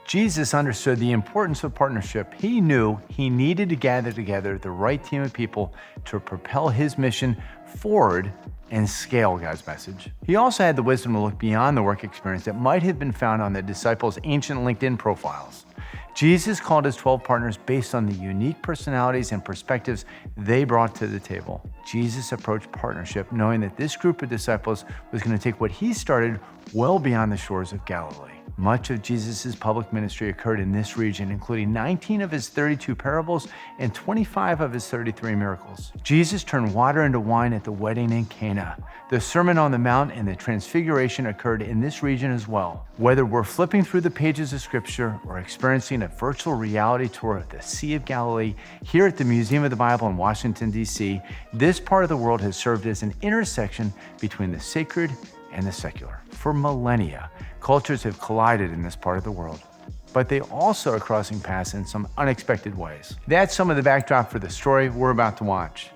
Jesus understood the importance of partnership. He knew he needed to gather together the right team of people to propel his mission forward and scale God's message. He also had the wisdom to look beyond the work experience that might have been found on the disciples' ancient LinkedIn profiles. Jesus called his 12 partners based on the unique personalities and perspectives they brought to the table. Jesus approached partnership knowing that this group of disciples was going to take what he started well beyond the shores of Galilee. Much of Jesus' public ministry occurred in this region, including 19 of his 32 parables and 25 of his 33 miracles. Jesus turned water into wine at the wedding in Cana. The Sermon on the Mount and the Transfiguration occurred in this region as well. Whether we're flipping through the pages of Scripture or experiencing a virtual reality tour of the Sea of Galilee here at the Museum of the Bible in Washington, D.C., this part of the world has served as an intersection between the sacred and the secular. For millennia, cultures have collided in this part of the world, but they also are crossing paths in some unexpected ways. That's some of the backdrop for the story we're about to watch.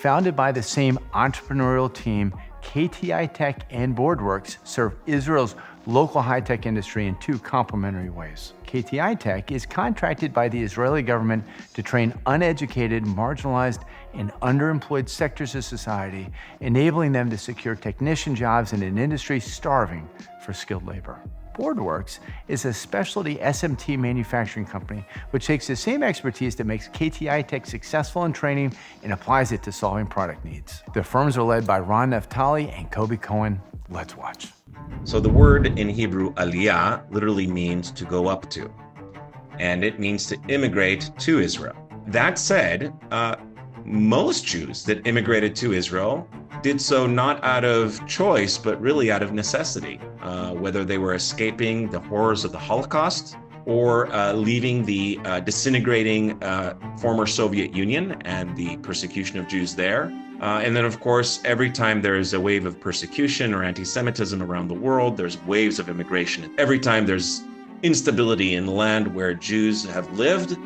Founded by the same entrepreneurial team, KTI Tech and BoardWorks serve Israel's local high-tech industry in two complementary ways. KTI Tech is contracted by the Israeli government to train uneducated, marginalized, and underemployed sectors of society, enabling them to secure technician jobs in an industry starving for skilled labor. BoardWorks is a specialty SMT manufacturing company which takes the same expertise that makes KTI Tech successful in training and applies it to solving product needs. The firms are led by Ron Naftali and Kobi Cohen. Let's watch. So the word in Hebrew, aliyah, literally means to go up to, and it means to immigrate to Israel. That said, most Jews that immigrated to Israel did so not out of choice, but really out of necessity, whether they were escaping the horrors of the Holocaust or leaving the disintegrating former Soviet Union and the persecution of Jews there. And then, of course, every time there is a wave of persecution or anti-Semitism around the world, there's waves of immigration. Every time there's instability in land where Jews have lived,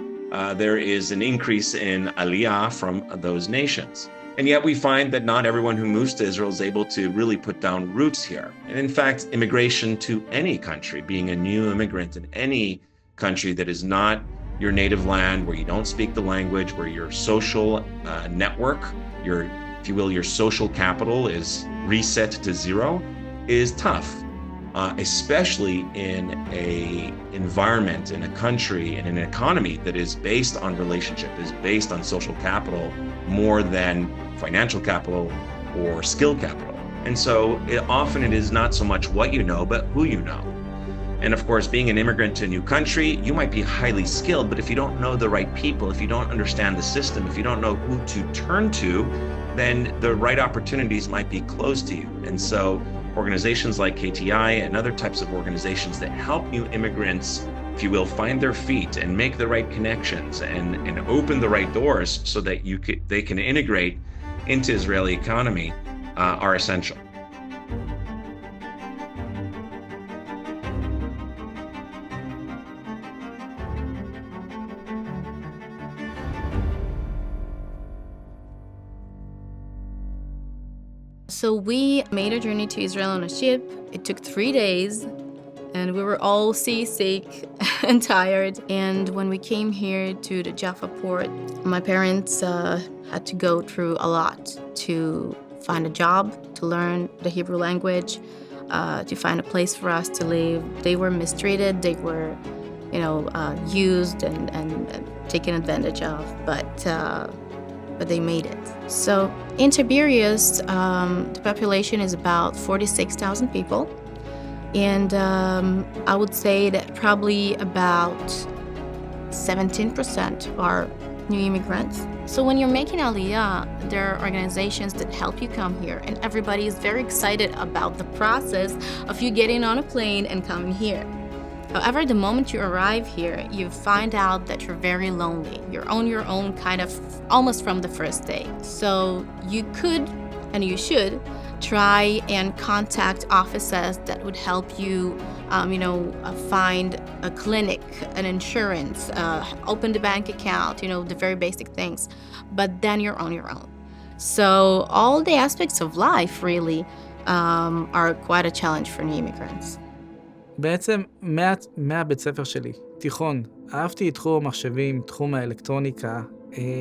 there is an increase in aliyah from those nations. And yet we find that not everyone who moves to Israel is able to really put down roots here. And in fact, immigration to any country, being a new immigrant in any country that is not your native land, where you don't speak the language, where your social network, your, if you will, your social capital is reset to zero, is tough. Especially in an environment, in a country, in an economy that is based on relationship, is based on social capital more than financial capital or skill capital. And so often it is not so much what you know, but who you know. And of course, being an immigrant to a new country, you might be highly skilled, but if you don't know the right people, if you don't understand the system, if you don't know who to turn to, then the right opportunities might be closed to you. And so organizations like KTI and other types of organizations that help new immigrants, if you will, find their feet and make the right connections and open the right doors so that they can integrate into Israeli economy are essential. So we made a journey to Israel on a ship. It took 3 days, and we were all seasick and tired. And when we came here to the Jaffa port, my parents had to go through a lot to find a job, to learn the Hebrew language, to find a place for us to live. They were mistreated. They were, used and taken advantage of. But they made it. So in Tiberias, the population is about 46,000 people. And I would say that probably about 17% are new immigrants. So when you're making Aliyah, there are organizations that help you come here, and everybody is very excited about the process of you getting on a plane and coming here. However, the moment you arrive here, you find out that you're very lonely. You're on your own kind of almost from the first day. So you could, and you should, try and contact offices that would help you, find a clinic, an insurance, open the bank account, the very basic things. But then you're on your own. So all the aspects of life really are quite a challenge for new immigrants. בעצם מהבית ספר שלי, תיכון, אהבתי את תחום המחשבים, תחום האלקטרוניקה,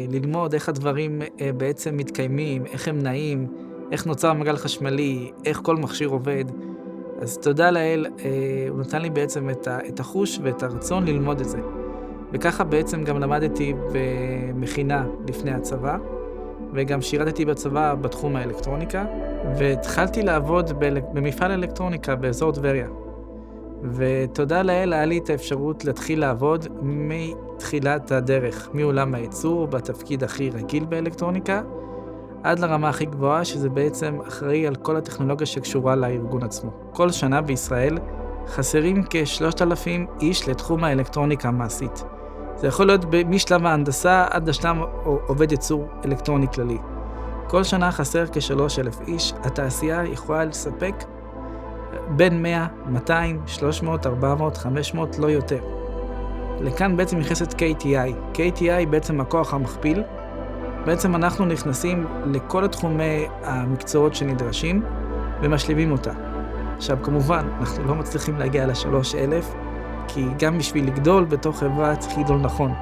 ללמוד איך הדברים בעצם מתקיימים, איך הם נעים, איך נוצר מעגל חשמלי, איך כל מכשיר עובד. אז תודה לאל, הוא נתן לי בעצם את החוש ואת הרצון ללמוד את זה. וככה בעצם גם למדתי במכינה לפני הצבא, וגם שירתתי בצבא בתחום האלקטרוניקה, והתחלתי לעבוד במפעל אלקטרוניקה באזור טבריה. ותודה לאל, היה לי את האפשרות להתחיל לעבוד מתחילת הדרך, מעולם הייצור, בתפקיד הכי רגיל באלקטרוניקה, עד לרמה הכי גבוהה, שזה בעצם אחראי על כל הטכנולוגיה שקשורה לארגון עצמו. כל שנה בישראל חסרים כ-3,000 איש לתחום האלקטרוניקה המעשית. זה יכול להיות משלב ההנדסה עד לשלב עובד ייצור אלקטרוני כללי. כל שנה חסר כ-3,000 איש, התעשייה יכולה לספק בין 100, 200, 300, 400, 500, לא יותר. לכאן בעצם נכנסת KTI. KTI היא בעצם הכוח המכפיל. בעצם אנחנו נכנסים לכל התחומי המקצועות שנדרשים ומשליבים אותה. עכשיו כמובן, אנחנו לא מצליחים להגיע ל-3,000, כי גם בשביל לגדול בתוך חברה צריך לגדול נכון.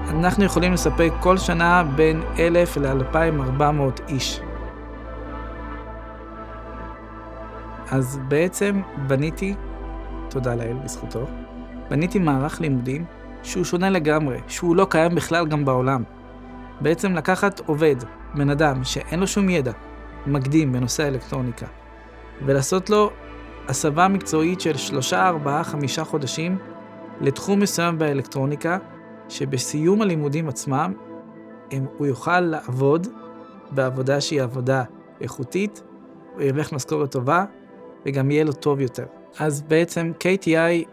אנחנו יכולים לספק כל שנה בין 1,000 ל-2,400 איש. אז בעצם בניתי, תודה לאל בזכותו, בניתי מערך לימודים שהוא שונה לגמרי, שהוא לא קיים בכלל גם בעולם. בעצם לקחת עובד, בן אדם שאין לו שום ידע, מקדים בנושא האלקטרוניקה, ולעשות לו הסבה מקצועית של 3, 4, 5 חודשים לתחום מסוים באלקטרוניקה, שבסיום הלימודים עצמם הוא יוכל לעבוד בעבודה שהיא עבודה איכותית, הוא ירוויח משכורת טובה, וגם יהיה לו טוב יותר. אז בעצם KTI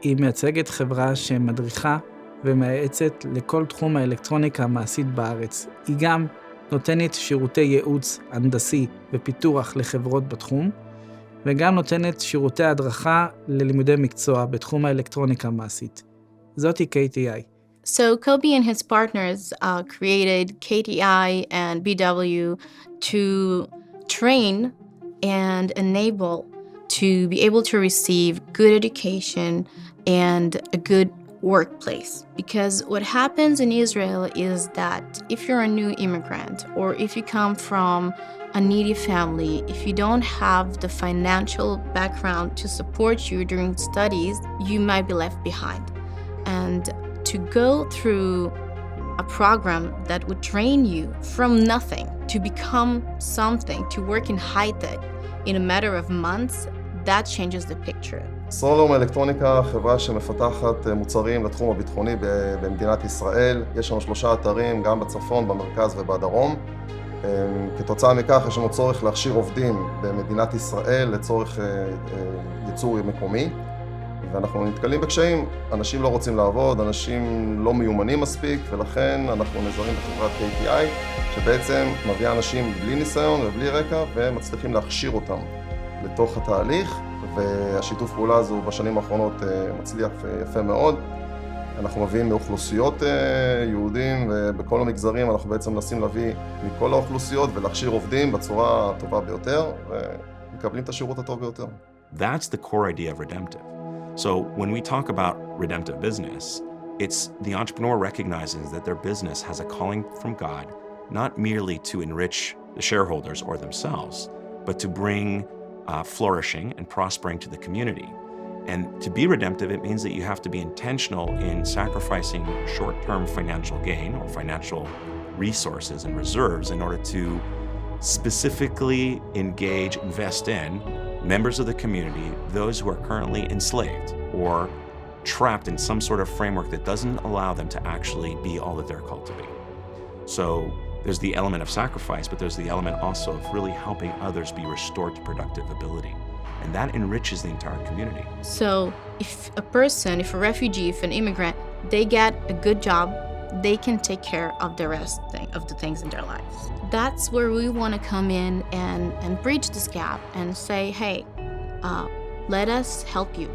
היא מייצגת חברה שמדריכה ומייעצת לכל תחום האלקטרוניקה המעשית בארץ. היא גם נותנת שירותי ייעוץ הנדסי ופיתוח לחברות בתחום, וגם נותנת שירותי הדרכה ללימודי מקצוע בתחום האלקטרוניקה המעשית. זאתי KTI. So Kobi and his partners created KTI and BW to train and enable to be able to receive good education and a good workplace. Because what happens in Israel is that if you're a new immigrant or if you come from a needy family, if you don't have the financial background to support you during studies, you might be left behind. And to go through a program that would train you from nothing to become something, to work in high-tech in a matter of months, that changes the picture. סולום אלקטרוניקה, חברה שמפתחת מוצרים לתחום הביטחוני במדינת ישראל. יש לנו 3 אתרים, גם בצפון, במרכז ובדרום. כתוצאה מכך יש לנו צורך להכשיר עובדים במדינת ישראל לצורך ייצור מקומי. ואנחנו נתקלים בקשיים, אנשים לא רוצים לעבוד, אנשים לא מיומנים מספיק, ולכן אנחנו נזרים בחברת KTI, שבעצם מביאה אנשים בלי ניסיון ובלי רקע, ומצליחים להכשיר אותם לתוך התהליך, והשיתוף פעולה הזו בשנים האחרונות מצליח יפה מאוד. אנחנו מביאים מאוכלוסיות יהודים, ובכל המגזרים אנחנו בעצם מנסים להביא מכל האוכלוסיות ולהכשיר עובדים בצורה הטובה ביותר, ומקבלים את השירות הטוב ביותר. That's the core idea of Redemptive. So when we talk about redemptive business, it's the entrepreneur recognizes that their business has a calling from God, not merely to enrich the shareholders or themselves, but to bring flourishing and prospering to the community. And to be redemptive, it means that you have to be intentional in sacrificing short-term financial gain or financial resources and reserves in order to specifically engage, invest in members of the community, those who are currently enslaved or trapped in some sort of framework that doesn't allow them to actually be all that they're called to be. So there's the element of sacrifice, but there's the element also of really helping others be restored to productive ability. And that enriches the entire community. So if a person, if a refugee, if an immigrant, they get a good job, they can take care of the rest of the things in their lives. That's where we want to come in and bridge this gap and say, hey, let us help you.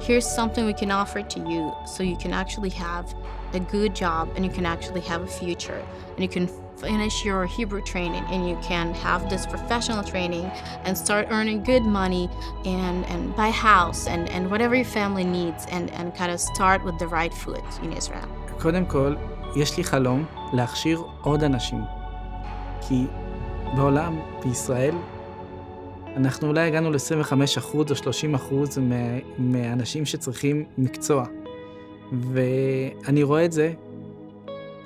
Here's something we can offer to you so you can actually have a good job and you can actually have a future and you can finish your Hebrew training and you can have this professional training and start earning good money and buy a house and whatever your family needs and kind of start with the right foot in Israel. קודם כל, יש לי חלום להכשיר עוד אנשים. כי בעולם, בישראל, אנחנו אולי הגענו ל-25% או 30% מהאנשים שצריכים מקצוע. ואני רואה את זה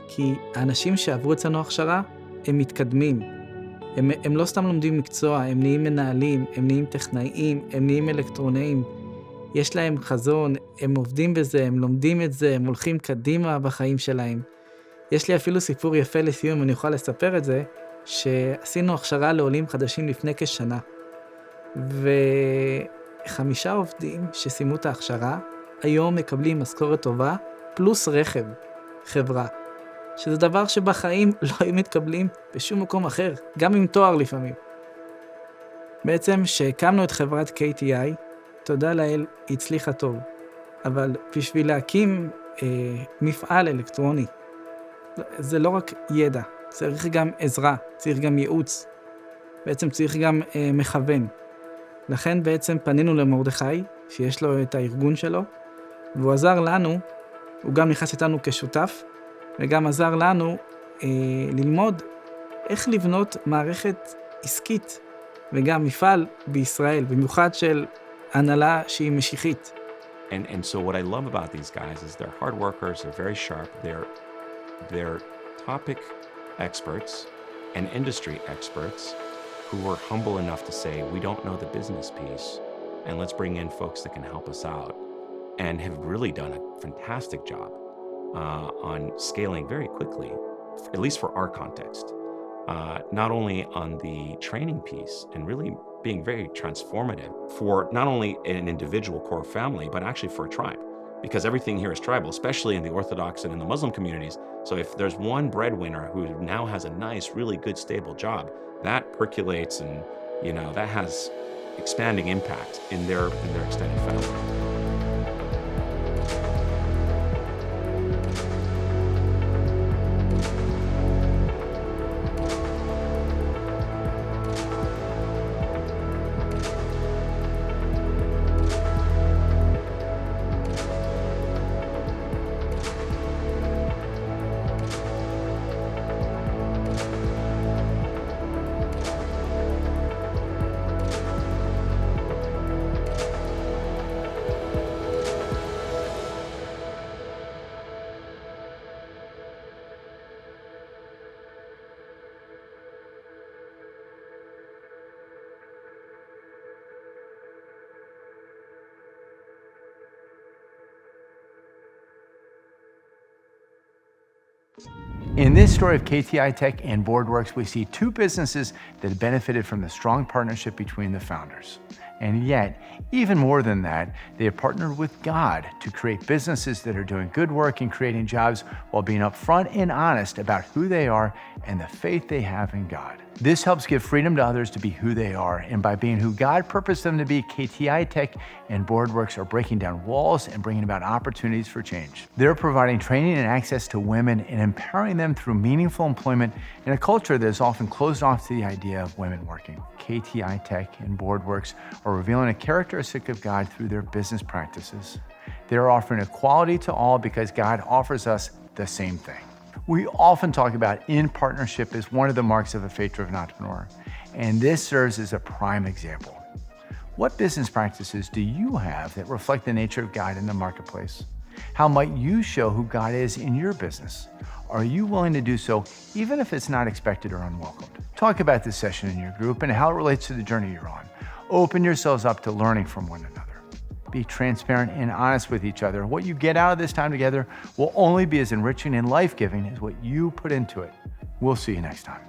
כי האנשים שעברו אצלנו הכשרה, הם מתקדמים. הם לא סתם לומדים מקצוע, הם נהיים מנהלים, הם נהיים טכנאים, הם נהיים אלקטרונאים. יש להם חזון, הם עובדים בזה, הם לומדים את זה, הם הולכים קדימה בחיים שלהם. יש לי אפילו סיפור יפה לסיום, אני אוכל לספר את זה, שעשינו הכשרה לעולים חדשים לפני כשנה. 5 עובדים שסיימו את ההכשרה, היום מקבלים משכורת טובה, פלוס רכב, חברה. שזה דבר שבחיים לא היו מתקבלים בשום מקום אחר, גם עם תואר לפעמים. בעצם שהקמנו את חברת KTI, תודה לאל, היא הצליחה טוב. אבל בשביל להקים מפעל אלקטרוני, זה לא רק ידע, צריך גם עזרה, צריך גם ייעוץ, בעצם צריך גם מכוון. לכן בעצם פנינו למרדכי, שיש לו את הארגון שלו, והוא עזר לנו, הוא גם נכנס איתנו כשותף, וגם עזר לנו ללמוד איך לבנות מערכת עסקית, וגם מפעל בישראל, במיוחד של הנהלה שהיא משיחית. And so what I love about these guys is they're hard workers, they're very sharp, they're topic experts and industry experts who were humble enough to say, we don't know the business piece, and let's bring in folks that can help us out, and have really done a fantastic job on scaling very quickly, at least for our context, not only on the training piece and really being very transformative for not only an individual core family, but actually for a tribe, because everything here is tribal, especially in the Orthodox and in the Muslim communities. So if there's one breadwinner who now has a nice, really good, stable job, that percolates and, you know, that has expanding impact in their extended family. In this story of KTI Tech and BoardWorks, we see 2 businesses that benefited from the strong partnership between the founders. And yet, even more than that, they have partnered with God to create businesses that are doing good work and creating jobs while being upfront and honest about who they are and the faith they have in God. This helps give freedom to others to be who they are, and by being who God purposed them to be, KTI Tech and BoardWorks are breaking down walls and bringing about opportunities for change. They're providing training and access to women and empowering them through meaningful employment in a culture that is often closed off to the idea of women working. KTI Tech and BoardWorks are revealing a characteristic of God through their business practices. They're offering equality to all because God offers us the same thing. We often talk about in partnership as one of the marks of a faith-driven entrepreneur, and this serves as a prime example. What business practices do you have that reflect the nature of God in the marketplace? How might you show who God is in your business? Are you willing to do so even if it's not expected or unwelcomed? Talk about this session in your group and how it relates to the journey you're on. Open yourselves up to learning from one another. Be transparent and honest with each other. What you get out of this time together will only be as enriching and life-giving as what you put into it. We'll see you next time.